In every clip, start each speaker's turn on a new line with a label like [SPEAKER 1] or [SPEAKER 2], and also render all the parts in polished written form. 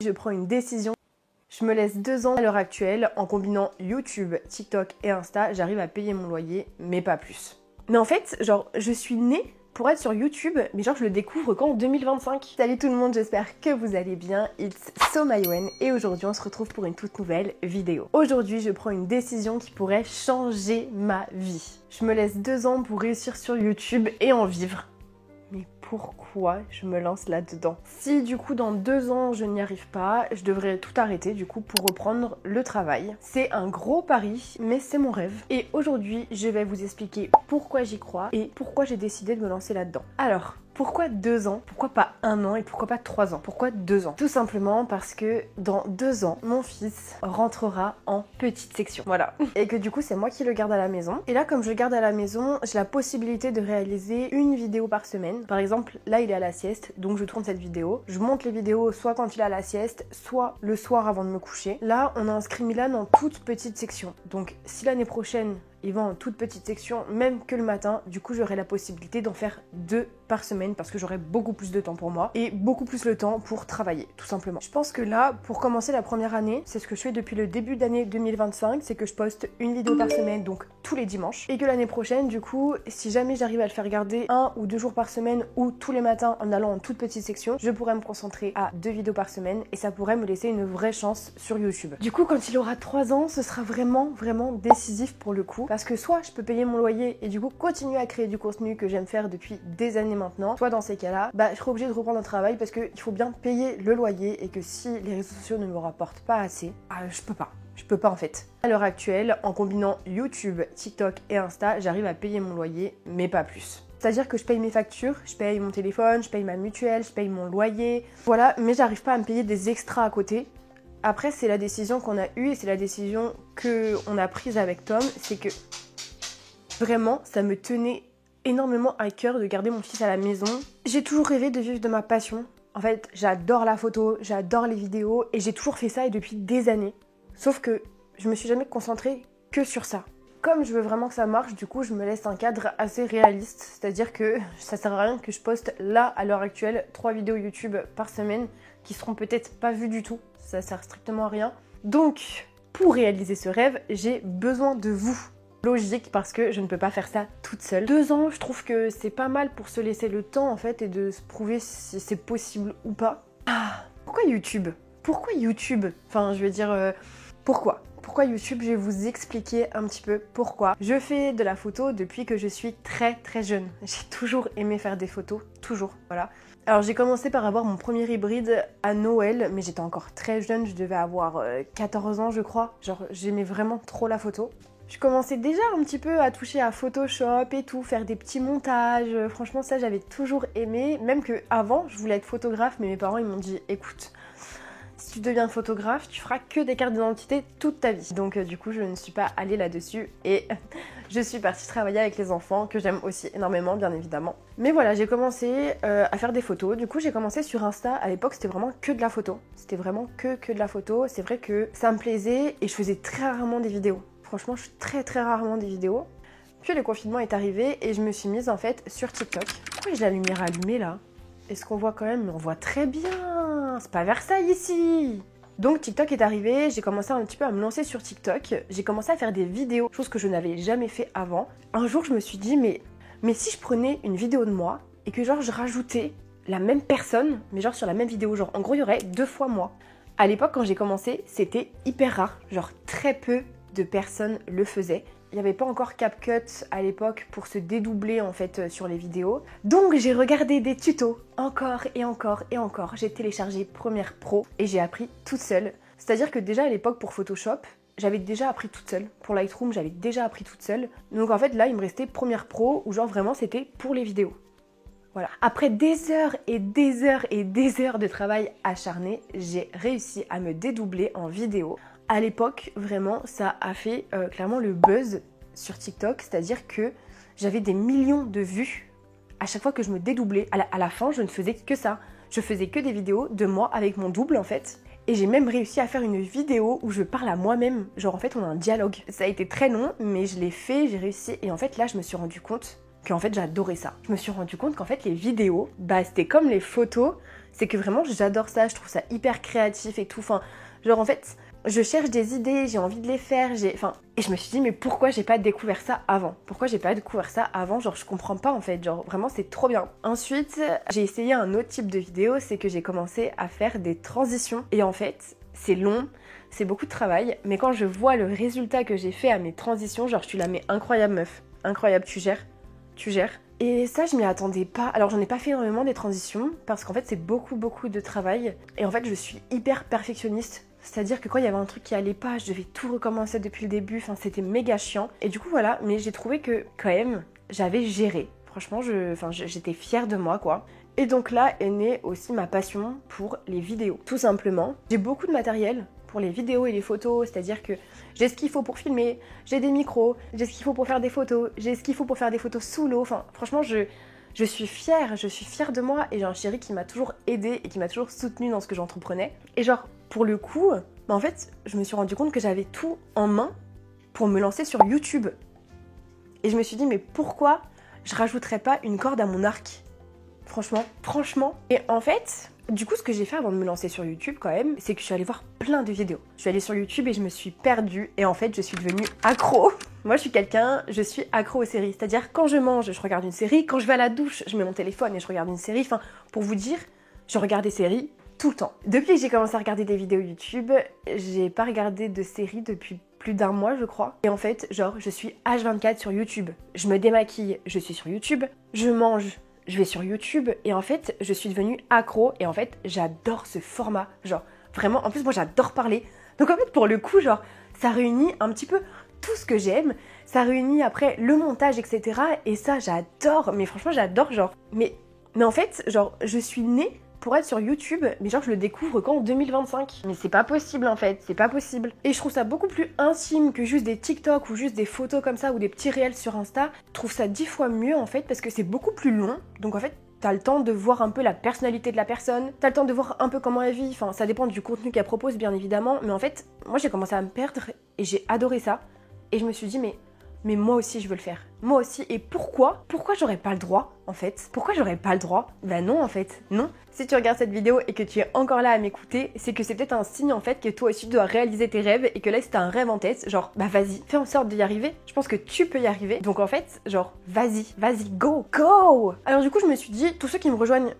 [SPEAKER 1] Je prends une décision. Je me laisse 2 ans à l'heure actuelle. En combinant YouTube, TikTok et Insta, j'arrive à payer mon loyer, mais pas plus. Mais en fait, genre, je suis née pour être sur YouTube, mais genre je le découvre qu'en 2025. Salut tout le monde, j'espère que vous allez bien. It's Somayoen et aujourd'hui on se retrouve pour une toute nouvelle vidéo. Aujourd'hui je prends une décision qui pourrait changer ma vie. Je me laisse 2 ans pour réussir sur YouTube et en vivre. Mais pourquoi je me lance là-dedans? Si du coup dans 2 ans je n'y arrive pas, je devrais tout arrêter du coup pour reprendre le travail. C'est un gros pari, mais c'est mon rêve. Et aujourd'hui, je vais vous expliquer pourquoi j'y crois et pourquoi j'ai décidé de me lancer là-dedans. Alors, pourquoi 2 ans? Pourquoi pas 1 an et pourquoi pas 3 ans? Pourquoi 2 ans? Tout simplement parce que dans 2 ans, mon fils rentrera en petite section. Voilà. Et que du coup, c'est moi qui le garde à la maison. Et là, comme je le garde à la maison, j'ai la possibilité de réaliser une vidéo par semaine. Par exemple, là, il est à la sieste, donc je tourne cette vidéo. Je monte les vidéos soit quand il est à la sieste, soit le soir avant de me coucher. Là, on a inscrit Milan en toute petite section. Donc, si l'année prochaine, il va en toute petite section, même que le matin, du coup j'aurai la possibilité d'en faire 2 par semaine parce que j'aurai beaucoup plus de temps pour moi et beaucoup plus le temps pour travailler, tout simplement. Je pense que là, pour commencer la première année, c'est ce que je fais depuis le début d'année 2025, c'est que je poste une vidéo par semaine, donc tous les dimanches, et que l'année prochaine, du coup, si jamais j'arrive à le faire garder 1 ou 2 jours par semaine ou tous les matins en allant en toute petite section, je pourrais me concentrer à 2 vidéos par semaine et ça pourrait me laisser une vraie chance sur YouTube. Du coup, quand il aura 3 ans, ce sera vraiment décisif pour le coup. Parce que soit je peux payer mon loyer et du coup continuer à créer du contenu que j'aime faire depuis des années maintenant, soit dans ces cas-là, je serai obligée de reprendre un travail parce qu'il faut bien payer le loyer et que si les réseaux sociaux ne me rapportent pas assez, je peux pas en fait. À l'heure actuelle, en combinant YouTube, TikTok et Insta, j'arrive à payer mon loyer, mais pas plus. C'est-à-dire que je paye mes factures, je paye mon téléphone, je paye ma mutuelle, je paye mon loyer, voilà, mais j'arrive pas à me payer des extras à côté. Après, c'est la décision qu'on a eue et c'est la décision qu'on a prise avec Tom, c'est que vraiment, ça me tenait énormément à cœur de garder mon fils à la maison. J'ai toujours rêvé de vivre de ma passion. En fait, j'adore la photo, j'adore les vidéos et j'ai toujours fait ça et depuis des années. Sauf que je me suis jamais concentrée que sur ça. Comme je veux vraiment que ça marche, du coup, je me laisse un cadre assez réaliste. C'est-à-dire que ça sert à rien que je poste là, à l'heure actuelle, 3 vidéos YouTube par semaine qui seront peut-être pas vues du tout. Ça sert strictement à rien. Donc, pour réaliser ce rêve, j'ai besoin de vous. Logique, parce que je ne peux pas faire ça toute seule. 2 ans, je trouve que c'est pas mal pour se laisser le temps, en fait, et de se prouver si c'est possible ou pas. Pourquoi YouTube? Pourquoi YouTube? Enfin, je veux dire, pourquoi? Pourquoi YouTube? Je vais vous expliquer un petit peu pourquoi. Je fais de la photo depuis que je suis très jeune. J'ai toujours aimé faire des photos, toujours, voilà. Alors j'ai commencé par avoir mon premier hybride à Noël, mais j'étais encore très jeune, je devais avoir 14 ans je crois. Genre j'aimais vraiment trop la photo. Je commençais déjà un petit peu à toucher à Photoshop et tout, faire des petits montages. Franchement ça j'avais toujours aimé, même que avant je voulais être photographe, mais mes parents ils m'ont dit écoute, si tu deviens photographe, tu feras que des cartes d'identité toute ta vie. Donc du coup, je ne suis pas allée là-dessus et je suis partie travailler avec les enfants, que j'aime aussi énormément, bien évidemment. Mais voilà, j'ai commencé à faire des photos. Du coup, j'ai commencé sur Insta. À l'époque, c'était vraiment que de la photo. C'était vraiment que de la photo. C'est vrai que ça me plaisait et je faisais très rarement des vidéos. Franchement, je fais très rarement des vidéos. Puis le confinement est arrivé et je me suis mise en fait sur TikTok. Pourquoi j'ai la lumière allumée là? Est-ce qu'on voit quand même? Mais on voit très bien. C'est pas Versailles ici. Donc TikTok est arrivé, j'ai commencé un petit peu à me lancer sur TikTok. J'ai commencé à faire des vidéos, chose que je n'avais jamais fait avant. Un jour, je me suis dit, mais si je prenais une vidéo de moi et que genre je rajoutais la même personne, mais genre sur la même vidéo, genre en gros il y aurait 2 fois moi. À l'époque, quand j'ai commencé, c'était hyper rare. Genre très peu de personnes le faisaient. Il n'y avait pas encore CapCut à l'époque pour se dédoubler en fait sur les vidéos. Donc j'ai regardé des tutos encore et encore et encore. J'ai téléchargé Premiere Pro et j'ai appris toute seule. C'est-à-dire que déjà à l'époque pour Photoshop, j'avais déjà appris toute seule. Pour Lightroom, j'avais déjà appris toute seule. Donc en fait là, il me restait Premiere Pro où genre vraiment c'était pour les vidéos. Voilà. Après des heures et des heures et des heures de travail acharné, j'ai réussi à me dédoubler en vidéo. À l'époque, vraiment, ça a fait clairement le buzz sur TikTok, c'est-à-dire que j'avais des millions de vues à chaque fois que je me dédoublais. À la fin, je ne faisais que ça. Je faisais que des vidéos de moi avec mon double en fait. Et j'ai même réussi à faire une vidéo où je parle à moi-même. Genre en fait, on a un dialogue. Ça a été très long, mais je l'ai fait, j'ai réussi. Et en fait, là, je me suis rendu compte qu'en fait, j'adorais ça. Je me suis rendu compte qu'en fait, les vidéos, c'était comme les photos. c'est que vraiment j'adore ça, je trouve ça hyper créatif et tout. Enfin, genre en fait, je cherche des idées, j'ai envie de les faire, et je me suis dit mais pourquoi j'ai pas découvert ça avant? Pourquoi j'ai pas découvert ça avant? Genre je comprends pas en fait, genre vraiment c'est trop bien. Ensuite, j'ai essayé un autre type de vidéo, c'est que j'ai commencé à faire des transitions et en fait, c'est long, c'est beaucoup de travail, mais quand je vois le résultat que j'ai fait à mes transitions, genre je suis là mais incroyable meuf, incroyable, tu gères. Et ça, je m'y attendais pas. Alors, j'en ai pas fait énormément des transitions parce qu'en fait, c'est beaucoup de travail. Et en fait, je suis hyper perfectionniste. C'est-à-dire que quand il y avait un truc qui allait pas, je devais tout recommencer depuis le début. Enfin, c'était méga chiant. Et du coup, voilà. Mais j'ai trouvé que, quand même, j'avais géré. Franchement, j'étais fière de moi, quoi. Et donc là est née aussi ma passion pour les vidéos. Tout simplement, j'ai beaucoup de matériel pour les vidéos et les photos, c'est-à-dire que j'ai ce qu'il faut pour filmer, j'ai des micros, j'ai ce qu'il faut pour faire des photos, j'ai ce qu'il faut pour faire des photos sous l'eau. Enfin, franchement, je suis fière de moi et j'ai un chéri qui m'a toujours aidée et qui m'a toujours soutenue dans ce que j'entreprenais. Et genre, pour le coup, en fait, je me suis rendu compte que j'avais tout en main pour me lancer sur YouTube. Et je me suis dit, mais pourquoi je rajouterais pas une corde à mon arc ? Franchement. Et en fait, du coup, ce que j'ai fait avant de me lancer sur YouTube quand même, c'est que je suis allée voir plein de vidéos. Je suis allée sur YouTube et je me suis perdue et en fait, je suis devenue accro. Moi, je suis accro aux séries. C'est-à-dire, quand je mange, je regarde une série. Quand je vais à la douche, je mets mon téléphone et je regarde une série. Enfin, pour vous dire, je regarde des séries tout le temps. Depuis que j'ai commencé à regarder des vidéos YouTube, j'ai pas regardé de séries depuis plus d'1 mois, je crois. Et en fait, genre, je suis H24 sur YouTube. Je me démaquille, je suis sur YouTube. Je mange, je vais sur YouTube et en fait, je suis devenue accro et en fait, j'adore ce format. Genre, vraiment, en plus, moi, j'adore parler. Donc en fait, pour le coup, genre, ça réunit un petit peu tout ce que j'aime. Ça réunit après le montage, etc. Et ça, j'adore. Mais franchement, j'adore, genre. Mais en fait, genre, je suis née pour être sur YouTube, mais genre je le découvre qu'en 2025. Mais c'est pas possible en fait, c'est pas possible. Et je trouve ça beaucoup plus intime que juste des TikTok ou juste des photos comme ça ou des petits réels sur Insta. Je trouve ça 10 fois mieux en fait parce que c'est beaucoup plus long. Donc en fait, t'as le temps de voir un peu la personnalité de la personne, t'as le temps de voir un peu comment elle vit, enfin ça dépend du contenu qu'elle propose bien évidemment. Mais en fait, moi j'ai commencé à me perdre et j'ai adoré ça. Et je me suis dit mais moi aussi je veux le faire. Moi aussi. Et pourquoi j'aurais pas le droit en fait? Pourquoi j'aurais pas le droit? Ben non en fait, non. Si tu regardes cette vidéo et que tu es encore là à m'écouter, c'est que c'est peut-être un signe en fait que toi aussi tu dois réaliser tes rêves et que là si t'as un rêve en tête, genre bah vas-y, fais en sorte d'y arriver. Je pense que tu peux y arriver. Donc en fait, genre vas-y, go. Alors du coup je me suis dit, tous ceux qui me rejoignent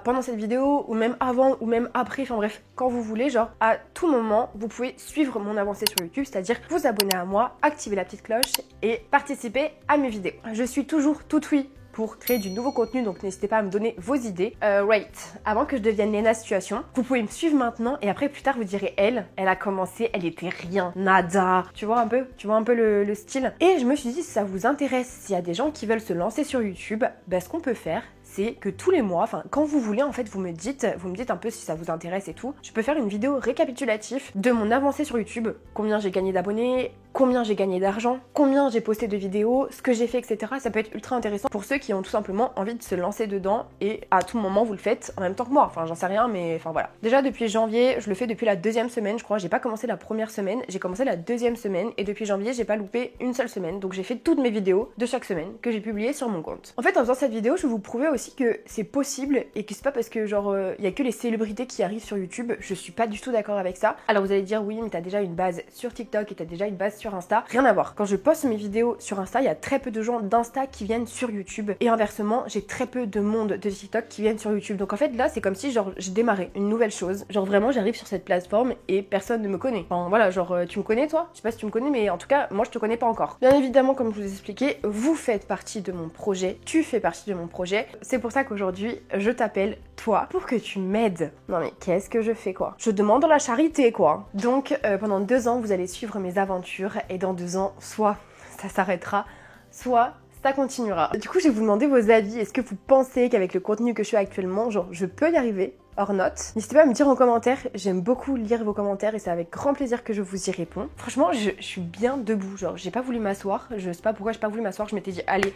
[SPEAKER 1] pendant cette vidéo, ou même avant, ou même après, enfin bref, quand vous voulez, genre, à tout moment, vous pouvez suivre mon avancée sur YouTube, c'est-à-dire vous abonner à moi, activer la petite cloche et participer à mes vidéos. Je suis toujours tout oui pour créer du nouveau contenu, donc n'hésitez pas à me donner vos idées. Avant que je devienne Léna Situation, vous pouvez me suivre maintenant et après plus tard vous direz elle a commencé, elle était rien, nada. Tu vois un peu le style. Et je me suis dit si ça vous intéresse, s'il y a des gens qui veulent se lancer sur YouTube, ce qu'on peut faire, c'est que tous les mois, enfin quand vous voulez en fait, vous me dites un peu si ça vous intéresse et tout. Je peux faire une vidéo récapitulative de mon avancée sur YouTube, combien j'ai gagné d'abonnés, combien j'ai gagné d'argent, combien j'ai posté de vidéos, ce que j'ai fait, etc. Ça peut être ultra intéressant pour ceux qui ont tout simplement envie de se lancer dedans et à tout moment vous le faites en même temps que moi. Enfin j'en sais rien mais enfin voilà. Déjà depuis janvier, je le fais depuis la 2e semaine je crois. J'ai pas commencé la 1re semaine, j'ai commencé la 2e semaine et depuis janvier j'ai pas loupé une seule semaine. Donc j'ai fait toutes mes vidéos de chaque semaine que j'ai publiées sur mon compte. En fait en faisant cette vidéo je vais vous prouver aussi que c'est possible et que c'est pas parce que genre y a que les célébrités qui arrivent sur YouTube. Je suis pas du tout d'accord avec ça. Alors vous allez dire oui mais t'as déjà une base sur TikTok et t'as déjà une base sur Insta. Rien à voir. Quand je poste mes vidéos sur Insta, il y a très peu de gens d'Insta qui viennent sur YouTube et inversement, j'ai très peu de monde de TikTok qui viennent sur YouTube. Donc en fait là, c'est comme si genre j'ai démarré une nouvelle chose. Genre vraiment, j'arrive sur cette plateforme et personne ne me connaît. Enfin voilà, genre tu me connais toi? Je sais pas si tu me connais mais en tout cas, moi je te connais pas encore. Bien évidemment, comme je vous ai expliqué, vous faites partie de mon projet. Tu fais partie de mon projet. C'est pour ça qu'aujourd'hui, je t'appelle toi pour que tu m'aides. Non mais qu'est-ce que je fais quoi? Je demande la charité quoi. Donc pendant 2 ans, vous allez suivre mes aventures et dans 2 ans, soit ça s'arrêtera, soit ça continuera. Du coup, je vais vous demander vos avis. Est-ce que vous pensez qu'avec le contenu que je fais actuellement, genre, je peux y arriver? Or note. N'hésitez pas à me dire en commentaire, j'aime beaucoup lire vos commentaires et c'est avec grand plaisir que je vous y réponds. Franchement, je suis bien debout, genre j'ai pas voulu m'asseoir, je sais pas pourquoi j'ai pas voulu m'asseoir, je m'étais dit allez,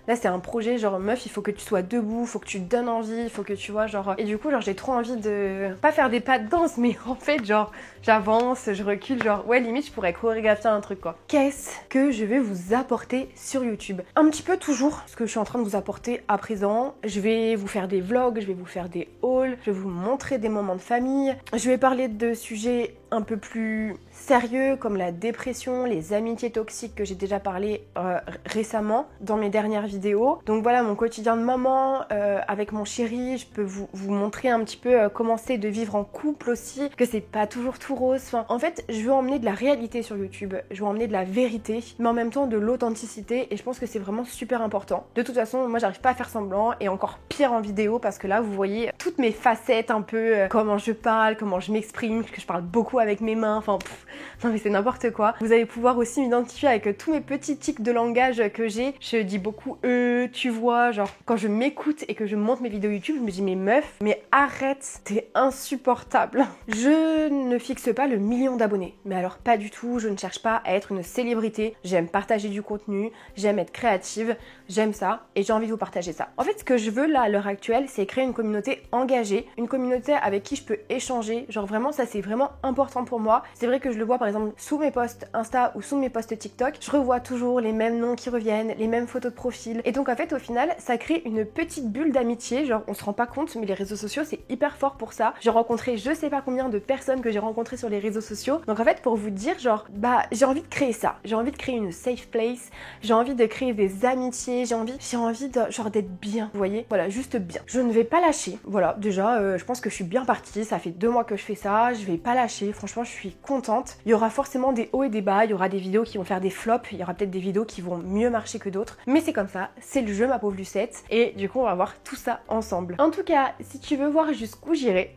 [SPEAKER 1] Là c'est un projet genre meuf, il faut que tu sois debout, faut que tu te donnes envie, il faut que tu vois genre... Et du coup genre j'ai trop envie de... Pas faire des pas de danse, mais en fait genre j'avance, je recule, genre ouais limite je pourrais chorégraphier un truc quoi. Qu'est-ce que je vais vous apporter sur YouTube? Un petit peu toujours ce que je suis en train de vous apporter à présent. Je vais vous faire des vlogs, je vais vous faire des hauls, je vais vous montrer des moments de famille. Je vais parler de sujets un peu plus sérieux comme la dépression, les amitiés toxiques que j'ai déjà parlé récemment dans mes dernières vidéos. Donc voilà mon quotidien de maman avec mon chéri, je peux vous montrer un petit peu comment c'est de vivre en couple aussi, que c'est pas toujours tout rose. Enfin, en fait, je veux emmener de la réalité sur YouTube, je veux emmener de la vérité, mais en même temps de l'authenticité et je pense que c'est vraiment super important. De toute façon, moi j'arrive pas à faire semblant et encore pire en vidéo parce que là vous voyez toutes mes facettes un peu, comment je parle, comment je m'exprime, que je parle beaucoup avec mes mains, enfin non mais c'est n'importe quoi. Vous allez pouvoir aussi m'identifier avec tous mes petits tics de langage que j'ai. Je dis beaucoup tu vois, genre quand je m'écoute et que je monte mes vidéos YouTube, je me dis mais meuf, mais arrête, t'es insupportable. Je ne fixe pas le million d'abonnés, mais alors pas du tout, je ne cherche pas à être une célébrité, j'aime partager du contenu, j'aime être créative, j'aime ça et j'ai envie de vous partager ça. En fait ce que je veux là à l'heure actuelle c'est créer une communauté engagée, une communauté avec qui je peux échanger, genre vraiment ça c'est vraiment important pour moi. C'est vrai que je le vois par exemple sous mes posts Insta ou sous mes posts TikTok, je revois toujours les mêmes noms qui reviennent, les mêmes photos de profil et donc en fait au final ça crée une petite bulle d'amitié, genre on se rend pas compte mais les réseaux sociaux c'est hyper fort pour ça. J'ai rencontré je sais pas combien de personnes que j'ai rencontrées sur les réseaux sociaux, donc en fait pour vous dire genre bah j'ai envie de créer ça, j'ai envie de créer une safe place, j'ai envie de créer des amitiés, j'ai envie de genre d'être bien, vous voyez, voilà juste bien. Je ne vais pas lâcher, voilà déjà je pense que je suis bien partie, ça fait 2 mois que je fais ça, je vais pas lâcher, franchement je suis contente. Il y aura forcément des hauts et des bas, il y aura des vidéos qui vont faire des flops, il y aura peut-être des vidéos qui vont mieux marcher que d'autres, mais c'est comme ça, c'est le jeu ma pauvre Lucette, et du coup on va voir tout ça ensemble. En tout cas, si tu veux voir jusqu'où j'irai,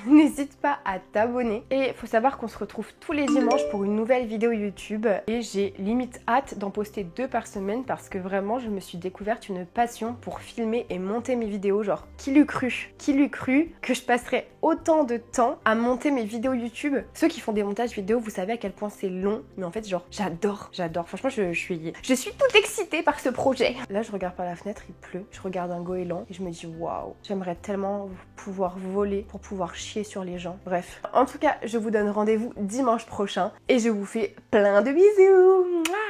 [SPEAKER 1] n'hésite pas à t'abonner et faut savoir qu'on se retrouve tous les dimanches pour une nouvelle vidéo YouTube et j'ai limite hâte d'en poster 2 par semaine parce que vraiment je me suis découverte une passion pour filmer et monter mes vidéos, genre qui l'eût cru que je passerais autant de temps à monter mes vidéos YouTube. Ceux qui font des montages vidéo vous savez à quel point c'est long mais en fait genre j'adore, franchement je suis toute excitée par ce projet. Là je regarde par la fenêtre, il pleut, je regarde un goéland et je me dis waouh, j'aimerais tellement pouvoir voler pour pouvoir chier sur les gens. Bref. En tout cas, je vous donne rendez-vous dimanche prochain et je vous fais plein de bisous. Mouah.